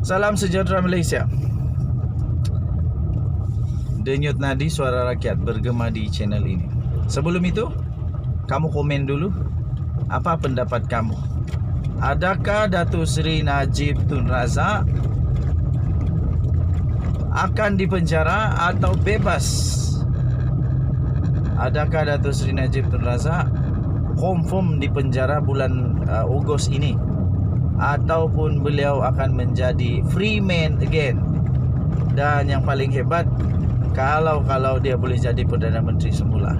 Salam sejahtera Malaysia. Denyut nadi suara rakyat bergema di channel ini. Sebelum itu, kamu komen dulu apa pendapat kamu. Adakah Datuk Seri Najib Tun Razak akan dipenjara atau bebas? Adakah Datuk Seri Najib Tun Razak confirm dipenjara bulan Ogos ini, ataupun beliau akan menjadi free man again? Dan yang paling hebat, kalau dia boleh jadi Perdana Menteri semula.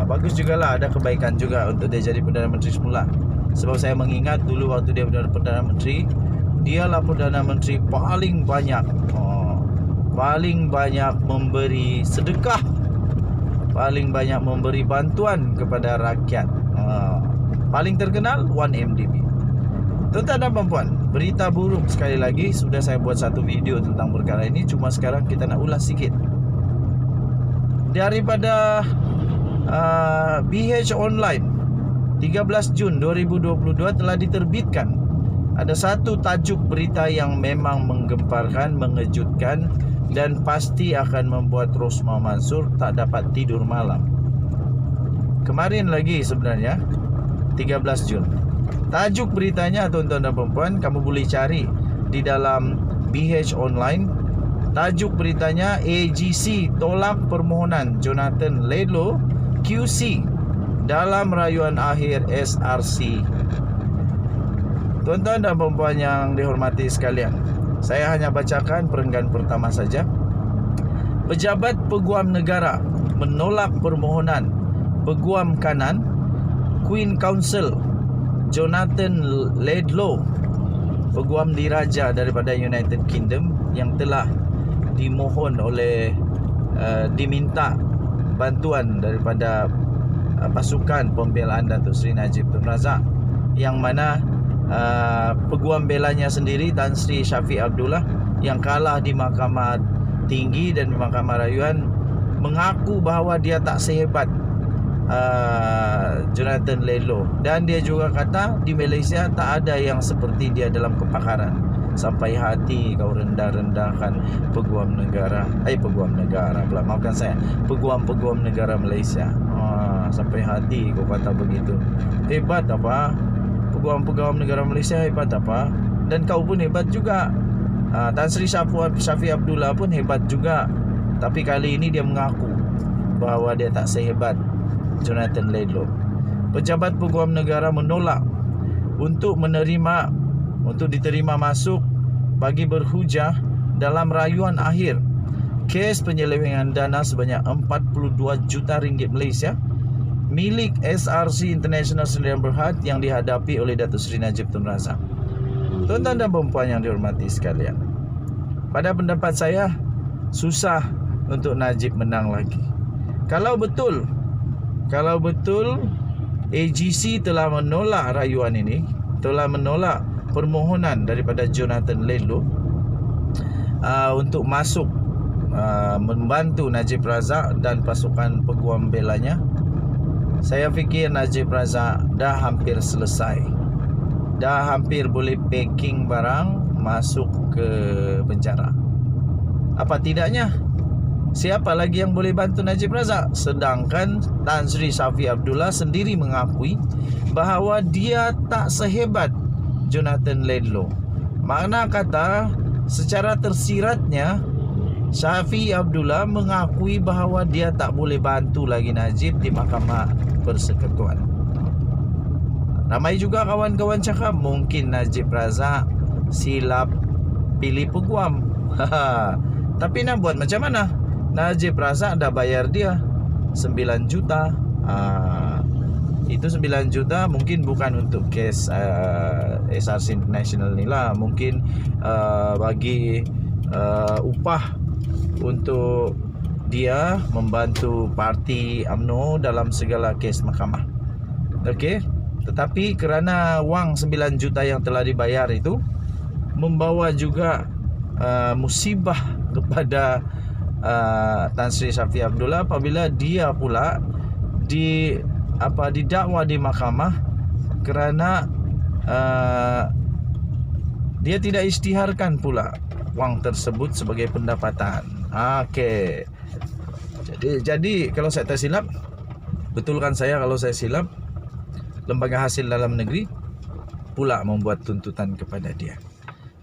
Bagus jugalah, ada kebaikan juga untuk dia jadi Perdana Menteri semula. Sebab saya mengingat dulu waktu dia Perdana Menteri, dialah Perdana Menteri paling banyak memberi sedekah, paling banyak memberi bantuan kepada rakyat. Paling terkenal 1MDB. Tuan-tuan dan puan, berita buruk sekali lagi. Sudah saya buat satu video tentang perkara ini, cuma sekarang kita nak ulas sikit. Daripada BH Online 13 Jun 2022 telah diterbitkan. Ada satu tajuk berita yang memang menggemparkan, mengejutkan, dan pasti akan membuat Rosmah Mansur tak dapat tidur malam. Kemarin lagi sebenarnya 13 Jun. Tajuk beritanya, tuan-tuan dan puan, kamu boleh cari di dalam BH Online. Tajuk beritanya, AGC tolak permohonan Jonathan Laidlaw QC dalam rayuan akhir SRC. Tuan-tuan dan puan yang dihormati sekalian, saya hanya bacakan perenggan pertama saja. Pejabat Peguam Negara menolak permohonan Peguam Kanan Queen Counsel Jonathan Laidlaw, Peguam Diraja daripada United Kingdom, yang telah dimohon oleh diminta bantuan daripada pasukan pembelaan Datuk Seri Najib Tun Razak, yang mana peguam belanya sendiri Tan Sri Shafie Abdullah yang kalah di Mahkamah Tinggi dan di Mahkamah Rayuan mengaku bahawa dia tak sehebat Jonathan Laidlaw, dan dia juga kata di Malaysia tak ada yang seperti dia dalam kepakaran. Sampai hati kau rendah-rendahkan peguam negara, maafkan saya, peguam negara Malaysia. Sampai hati kau kata begitu. Hebat apa? Peguam negara Malaysia hebat apa? Dan kau pun hebat juga. Tan Sri Shafie Abdullah pun hebat juga. Tapi kali ini dia mengaku bahawa dia tak sehebat Jonathan Laidlaw. Pejabat Peguam Negara menolak untuk diterima masuk bagi berhujah dalam rayuan akhir kes penyelewengan dana sebanyak 42 juta ringgit Malaysia milik SRC International Sdn Bhd yang dihadapi oleh Datuk Seri Najib Tun Razak. Tuan-tuan dan puan yang dihormati sekalian, pada pendapat saya susah untuk Najib menang lagi. Kalau betul AGC telah menolak rayuan ini, telah menolak permohonan daripada Jonathan Laidlaw untuk masuk membantu Najib Razak dan pasukan peguam belanya, saya fikir Najib Razak dah hampir selesai. Dah hampir boleh packing barang masuk ke penjara. Apa tidaknya, siapa lagi yang boleh bantu Najib Razak? Sedangkan Tan Sri Shafie Abdullah sendiri mengakui bahawa dia tak sehebat Jonathan Laidlaw. Makna kata, secara tersiratnya, Shafie Abdullah mengakui bahawa dia tak boleh bantu lagi Najib di Mahkamah Persekutuan. Ramai juga kawan-kawan cakap mungkin Najib Razak silap pilih peguam. Tapi nak buat macam mana? Najib Razak dah bayar dia 9 juta. Itu 9 juta mungkin bukan untuk kes SRC International ni lah. Mungkin bagi upah untuk dia membantu parti UMNO dalam segala kes mahkamah. Okey. Tetapi kerana wang 9 juta yang telah dibayar itu membawa juga musibah kepada Tan Sri Shafie Abdullah apabila dia pula didakwa di mahkamah kerana Dia tidak isytiharkan pula wang tersebut sebagai pendapatan. Okey. Jadi kalau saya tak silap, betulkan saya kalau saya silap, Lembaga Hasil Dalam Negeri pula membuat tuntutan kepada dia.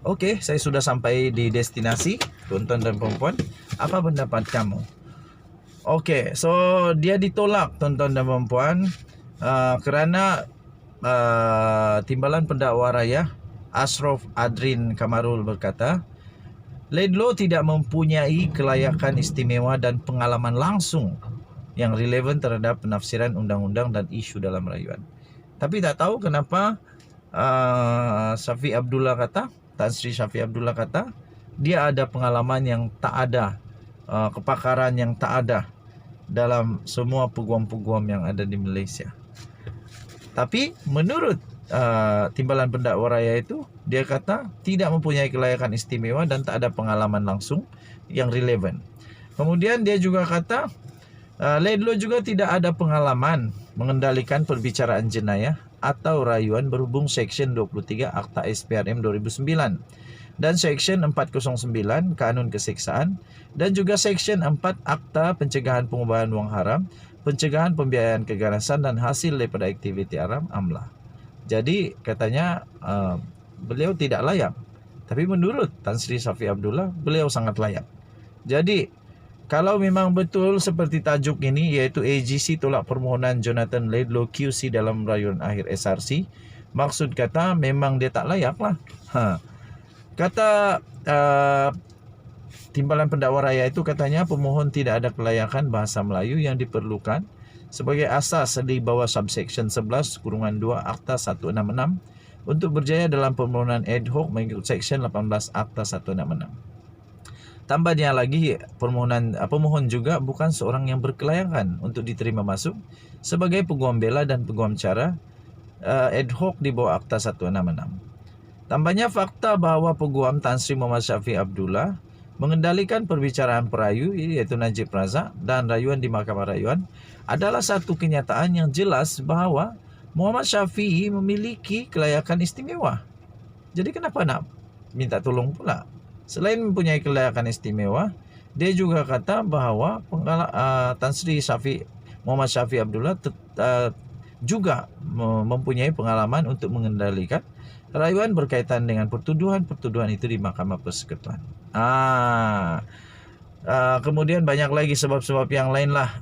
Okey, saya sudah sampai di destinasi, tuan-tuan dan puan-puan. Apa pendapat kamu? Okey, so dia ditolak, tuan-tuan dan puan-puan, kerana Timbalan Pendakwa Raya Ashraf Adrin Kamarul berkata, Laidlaw tidak mempunyai kelayakan istimewa dan pengalaman langsung yang relevan terhadap penafsiran undang-undang dan isu dalam rayuan. Tapi tak tahu kenapa Syafiq Abdullah kata, Tan Sri Syafiq Abdullah kata, dia ada pengalaman yang tak ada, kepakaran yang tak ada dalam semua peguam-peguam yang ada di Malaysia. Tapi menurut Timbalan Pendakwa Raya itu, dia kata tidak mempunyai kelayakan istimewa dan tak ada pengalaman langsung yang relevan. Kemudian dia juga kata Laidlaw juga tidak ada pengalaman mengendalikan perbicaraan jenayah atau rayuan berhubung Seksyen 23 Akta SPRM 2009 dan Seksyen 409 Kanun Keseksaan dan juga Seksyen 4 Akta Pencegahan Pengubahan Wang Haram, Pencegahan Pembiayaan Keganasan dan Hasil daripada Aktiviti Haram (AMLA). Jadi katanya beliau tidak layak. Tapi menurut Tan Sri Syafiq Abdullah, beliau sangat layak. Jadi kalau memang betul seperti tajuk ini, iaitu AGC tolak permohonan Jonathan Laidlaw QC dalam rayuan akhir SRC, maksud kata memang dia tak layak lah. Kata Timbalan Pendakwa Raya itu katanya pemohon tidak ada kelayakan bahasa Melayu yang diperlukan sebagai asas di bawah subsection 11-2 Akta 166 untuk berjaya dalam permohonan ad hoc mengikut Seksyen 18 Akta 166. Tambahnya lagi, pemohon juga bukan seorang yang berkelayakan untuk diterima masuk sebagai peguam bela dan peguam cara ad hoc di bawah Akta 166. Tambahnya fakta bahawa peguam Tan Sri Muhammad Syafiq Abdullah mengendalikan perbicaraan perayu iaitu Najib Razak dan rayuan di Mahkamah Rayuan adalah satu kenyataan yang jelas bahawa Muhammad Syafiq memiliki kelayakan istimewa. Jadi kenapa nak minta tolong pula? Selain mempunyai kelayakan istimewa, dia juga kata bahawa Tan Sri Muhammad Syafiq Abdullah juga mempunyai pengalaman untuk mengendalikan rayuan berkaitan dengan pertuduhan-pertuduhan itu di Mahkamah Persekutuan. Kemudian banyak lagi sebab-sebab yang lain lah.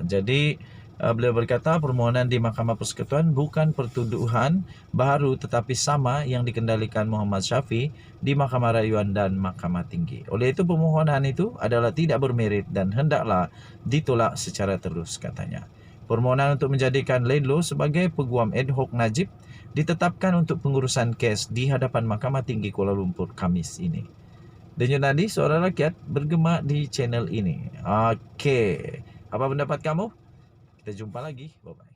Jadi beliau berkata permohonan di Mahkamah Persekutuan bukan pertuduhan baru tetapi sama yang dikendalikan Muhammad Syafiq di Mahkamah Rayuan dan Mahkamah Tinggi. Oleh itu permohonan itu adalah tidak bermerit dan hendaklah ditolak secara terus, katanya. Permohonan untuk menjadikan Laidlaw sebagai peguam ad hoc Najib ditetapkan untuk pengurusan kes di hadapan Mahkamah Tinggi Kuala Lumpur Khamis ini. Denyut nadi suara rakyat bergema di channel ini. Okey, apa pendapat kamu? Kita jumpa lagi. Bye-bye.